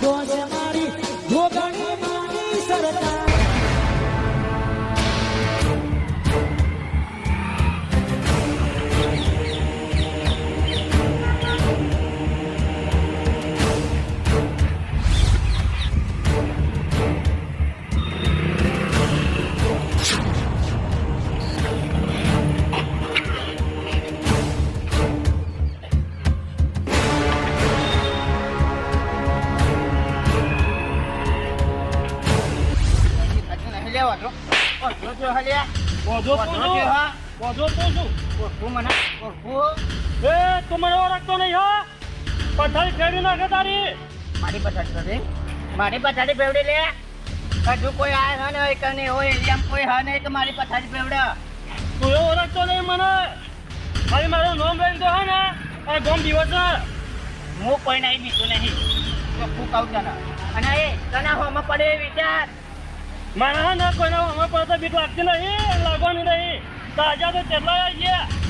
દોષ મારી ભોગણી મારી સરકાર મારી પથારી બેવડી લે હજુ કોઈ આય ને કને હોય એમ કોઈ હા નહીં કે મારી પથારી બેવડે તું એવો ઓળખતો નહીં મને ખાલી મારું નામ લઈને તો હે ને આ ગોમ દિવસ હું કોઈ નહીં બીજું નહીં ચોખ્ખું કહું તને અને એ તને હોમાં પડે વિચાર મારા હે ને કોઈને હોમાં પડતા બીક લાગતી નહીં લાગવાની નહીં તાજા તો કેટલા આવી ગયા